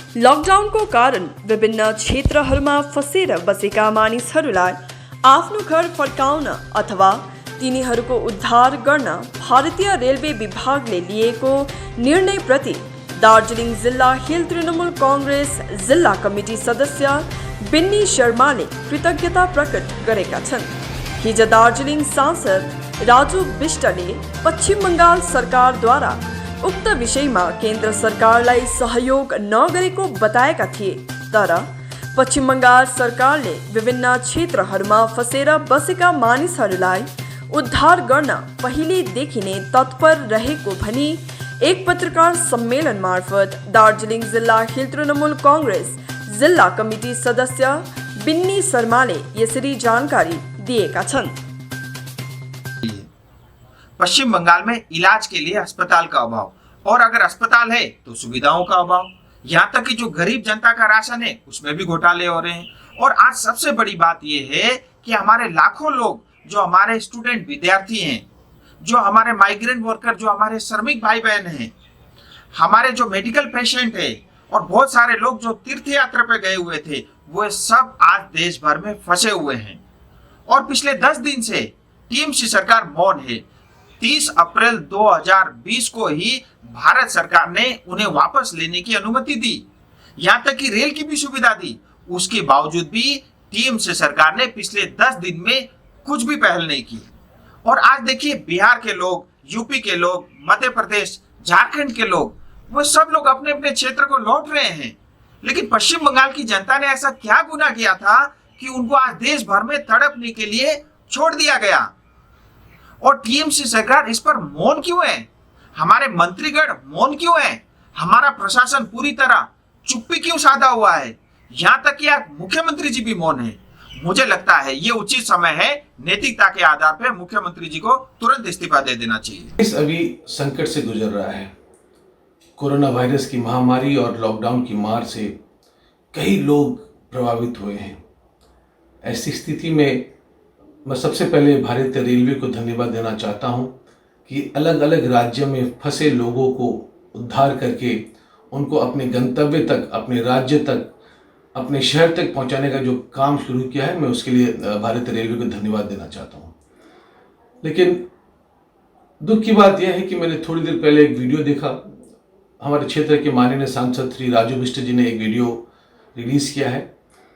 लकडाउनको कारण विभिन्न क्षेत्रहरूमा फँसेर बसेका मानिसहरूलाई आफ्नो घर फर्काउन अथवा तिनीहरूको उद्धार गर्न भारतीय रेलवे विभागले लिएको निर्णयप्रति दार्जिलिङ जिल्ला हिल तृणमूल कांग्रेस जिल्ला कमिटी सदस्य बिन्नी शर्माले कृतज्ञता प्रकट गरेका छन्। हिजो दार्जिलिङ सांसद राजु विष्टले पश्चिम बङ्गाल सरकारद्वारा उक्त विषयमा केन्द्र सरकारलाई सहयोग नगरेको बताएका थिए, तर पश्चिम बङ्गाल सरकारले विभिन्न क्षेत्रहरूमा फँसेर बसेका मानिसहरूलाई उद्धार गर्न पहिलेदेखि नै तत्पर रहेको भनी एक पत्रकार सम्मेलन मार्फत दार्जिलिङ जिल्ला हिल तृणमूल कांग्रेस जिल्ला कमिटी सदस्य बिन्नी शर्माले यसरी जानकारी दिएका छन्। पश्चिम बंगाल में इलाज के लिए अस्पताल का अभाव, और अगर अस्पताल है तो सुविधाओं का अभाव, यहाँ तक कि जो गरीब जनता का राशन है उसमें भी घोटाले हो रहे हैं। और आज सबसे बड़ी बात यह है कि हमारे लाखों लोग, जो हमारे स्टूडेंट विद्यार्थी हैं, जो हमारे माइग्रेंट वर्कर, जो हमारे श्रमिक भाई बहन हैं, हमारे जो मेडिकल पेशेंट है और बहुत सारे लोग जो तीर्थ यात्रा पे गए हुए थे, वो सब आज देश भर में फंसे हुए हैं। और पिछले 10 दिन से टीएमसी सरकार मौन है। 30 अप्रैल 2020 को ही भारत सरकार ने उन्हें वापस लेने की अनुमति दी, यहाँ तक कि रेल की भी सुविधा दी। उसके बावजूद भी टीएमसी सरकार ने पिछले 10 दिन में कुछ भी पहल नहीं की। और आज देखिए, बिहार के लोग, यूपी के लोग, मध्य प्रदेश, झारखंड के लोग, वो सब लोग अपने अपने क्षेत्र को लौट रहे हैं। लेकिन पश्चिम बंगाल की जनता ने ऐसा क्या गुनाह किया था कि उनको आज देश भर में तड़पने के लिए छोड़ दिया गया? और टीएमसी सरकार इस पर मौन क्यों है? हमारे मंत्रीगण मौन क्यों है? हमारा प्रशासन पूरी तरह चुप्पी क्यों साधा हुआ है? यहाँ तक कि आज मुख्यमंत्री जी भी मौन है। मुझे लगता है ये उचित समय है, नैतिकता के आधार पर मुख्यमंत्री जी को तुरंत इस्तीफा दे देना चाहिए। इस अभी संकट से गुजर रहा है। कोरोना वायरस की महामारी और लॉकडाउन की मार से कई लोग प्रभावित हुए हैं। ऐसी स्थिति में मैं सबसे पहले भारतीय रेलवे को धन्यवाद देना चाहता हूं कि अलग अलग राज्यों में फंसे लोगों को उद्धार करके उनको अपने गंतव्य तक, अपने राज्य तक, अपने शहर तक पहुंचाने का जो काम शुरू किया है, मैं उसके लिए भारतीय रेलवे को धन्यवाद देना चाहता हूं। लेकिन दुख की बात यह है कि मैंने थोड़ी देर पहले एक वीडियो देखा। हमारे क्षेत्र के माननीय सांसद श्री राजू विष्ट जी ने एक वीडियो रिलीज़ किया है,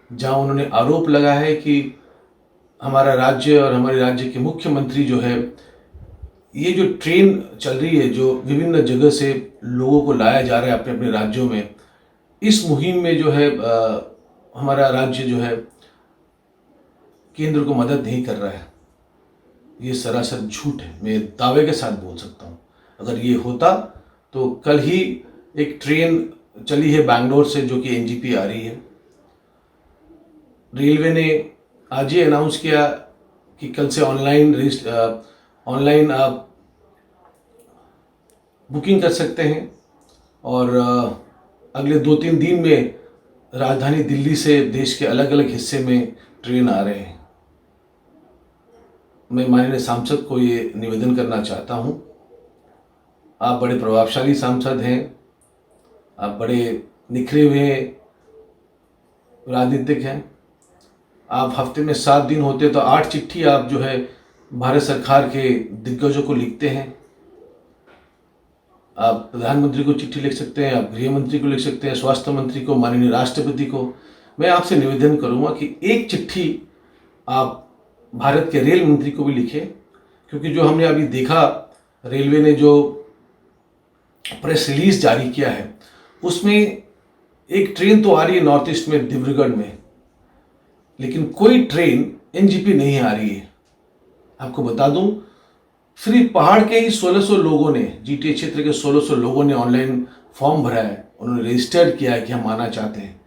जहां उन्होंने आरोप लगाया है कि हमारा राज्य और हमारे राज्य के मुख्यमंत्री जो है, ये जो ट्रेन चल रही है, जो विभिन्न जगह से लोगों को लाया जा रहा है अपने अपने राज्यों में, इस मुहिम में जो है हमारा राज्य जो है केंद्र को मदद नहीं कर रहा है। ये सरासर झूठ है। मैं दावे के साथ बोल सकता हूँ, अगर ये होता तो कल ही एक ट्रेन चली है बैंगलोर से, जो कि एनजीपी आ रही है। रेलवे ने आज ये अनाउंस किया कि कल से ऑनलाइन आप बुकिंग कर सकते हैं, और अगले 2-3 दिन में राजधानी दिल्ली से देश के अलग अलग हिस्से में ट्रेन आ रहे हैं। मैं माननीय सांसद को ये निवेदन करना चाहता हूँ, आप बड़े प्रभावशाली सांसद हैं, आप बड़े निखरे हुए राजनीतिक हैं। आप हफ्ते में 7 दिन होते तो 8 चिट्ठी आप जो है भारत सरकार के दिग्गजों को लिखते हैं। आप प्रधानमंत्री को चिट्ठी लिख सकते हैं, आप गृह मंत्री को लिख सकते हैं, स्वास्थ्य मंत्री को, माननीय राष्ट्रपति को। मैं आपसे निवेदन करूंगा कि एक चिट्ठी आप भारत के रेल मंत्री को भी लिखें, क्योंकि जो हमने अभी देखा, रेलवे ने जो प्रेस रिलीज जारी किया है, उसमें एक ट्रेन तो आ रही है नॉर्थ ईस्ट में, डिब्रूगढ़ में, लेकिन कोई ट्रेन एनजीपी नहीं आ रही है। आपको बता दूं, सिर्फ पहाड़ के ही 1600 लोगों ने, जीटीए क्षेत्र के 1600 लोगों ने ऑनलाइन फॉर्म भरा है, उन्होंने रजिस्टर्ड किया है कि हम आना चाहते हैं।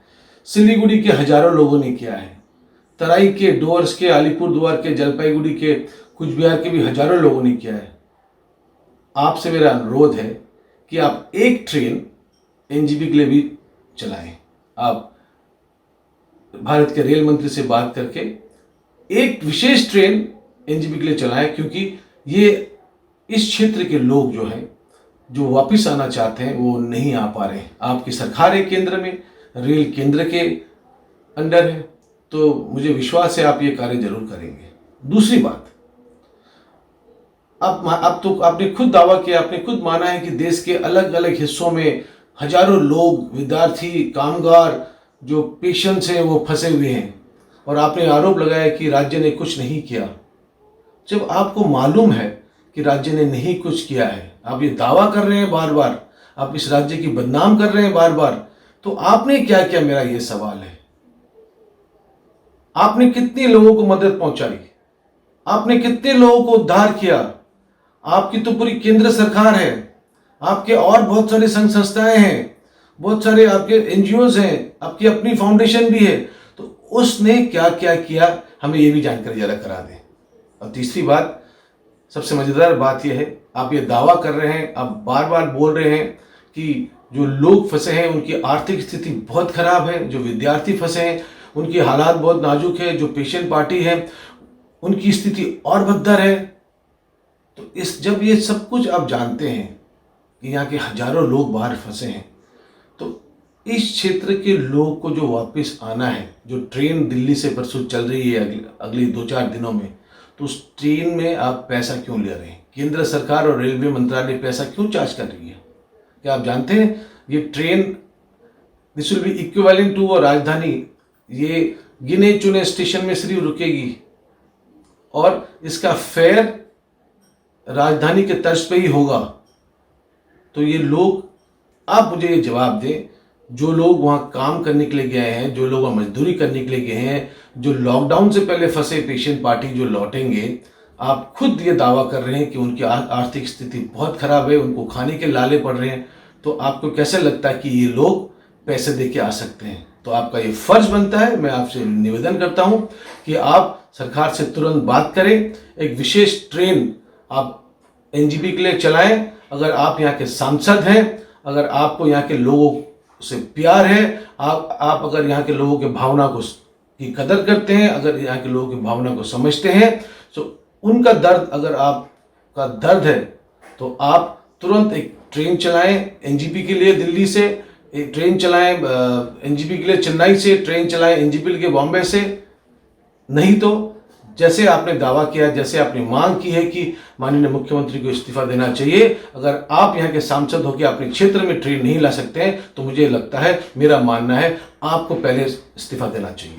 सिलीगुड़ी के हजारों लोगों ने किया है, तराई के, डोअर्स के, अलीपुरद्वार के, जलपाईगुड़ी के, कुछ बिहार के भी हजारों लोगों ने किया है। आपसे मेरा अनुरोध है कि आप एक ट्रेन एनजीपी के लिए भी चलाएं। आप भारत के रेल मंत्री से बात करके एक विशेष ट्रेन एनजीपी के लिए चलाएं, क्योंकि ये इस क्षेत्र के लोग जो हैं, जो वापस आना चाहते हैं, वो नहीं आ पा रहे हैं। आपकी सरकार है केंद्र में, रेल केंद्र के अंडर है, तो मुझे विश्वास है आप ये कार्य जरूर करेंगे। दूसरी बात, अब तो आपने खुद दावा किया, आपने खुद माना है कि देश के अलग अलग हिस्सों में हजारों लोग, विद्यार्थी, कामगार, जो पेशेंट्स हैं वो फंसे हुए हैं, और आपने आरोप लगाया कि राज्य ने कुछ नहीं किया। जब आपको मालूम है कि राज्य ने नहीं कुछ किया है, आप ये दावा कर रहे हैं बार बार, आप इस राज्य की बदनाम कर रहे हैं बार बार, तो आपने क्या किया, मेरा ये सवाल है। आपने कितने लोगों को मदद पहुंचाई, आपने कितने लोगों को उद्धार किया? आपकी तो पूरी केंद्र सरकार है, आपके और बहुत सारे संघ संस्थाएं हैं, बहुत सारे आपके एनजीओज हैं, आपकी अपनी फाउंडेशन भी है, तो उसने क्या क्या किया, हमें ये भी जानकारी जरा करा दें। और तीसरी बात, सबसे मजेदार बात यह है, आप ये दावा कर रहे हैं, आप बार बार बोल रहे हैं कि जो लोग फंसे हैं उनकी आर्थिक स्थिति बहुत खराब है, जो विद्यार्थी फंसे हैं उनकी हालात बहुत नाजुक है, जो पेशेंट पार्टी है उनकी स्थिति और बदतर है। तो जब ये सब कुछ आप जानते हैं कि यहाँ के हजारों लोग बाहर फंसे हैं, तो इस क्षेत्र के लोग को जो वापस आना है, जो ट्रेन दिल्ली से परसों चल रही है अगली 2-4 दिनों में, तो उस ट्रेन में आप पैसा क्यों ले रहे हैं? केंद्र सरकार और रेलवे मंत्रालय पैसा क्यों चार्ज कर रही है? क्या आप जानते हैं ये train, this will be equivalent to Rajdhani, ये गिने चुने स्टेशन में सिर्फ रुकेगी और इसका फेयर राजधानी के तर्ज पे ही होगा। तो ये लोग, आप मुझे ये जवाब दें, जो लोग वहाँ काम करने के लिए गए हैं, जो लोग वहाँ मजदूरी करने के लिए गए हैं, जो लॉकडाउन से पहले फंसे पेशेंट पार्टी जो लौटेंगे, आप खुद ये दावा कर रहे हैं कि उनकी आर्थिक स्थिति बहुत खराब है, उनको खाने के लाले पड़ रहे हैं, तो आपको कैसे लगता है कि ये लोग पैसे दे के आ सकते हैं? तो आपका ये फर्ज बनता है, मैं आपसे निवेदन करता हूं कि आप सरकार से तुरंत बात करें, एक विशेष ट्रेन आप एनजीपी के लिए चलाएं। अगर आप यहाँ के सांसद हैं, अगर आपको यहाँ के लोगों से प्यार है, आप अगर यहाँ के लोगों के भावना को की कदर करते हैं, अगर यहाँ के लोगों की भावना को समझते हैं, तो उनका दर्द अगर आपका दर्द है, तो आप तुरंत एक ट्रेन चलाएं एनजीपी के लिए, दिल्ली से एक ट्रेन चलाएं एनजीपी के लिए, चेन्नई से ट्रेन चलाएं एनजीपी के लिए बॉम्बे से। नहीं तो जैसे आपने दावा किया, जैसे आपने मांग की है कि माननीय मुख्यमंत्री को इस्तीफा देना चाहिए, अगर आप यहाँ के सांसद होकर अपने क्षेत्र में ट्रेन नहीं ला सकते हैं, तो मुझे लगता है, मेरा मानना है, आपको पहले इस्तीफा देना चाहिए।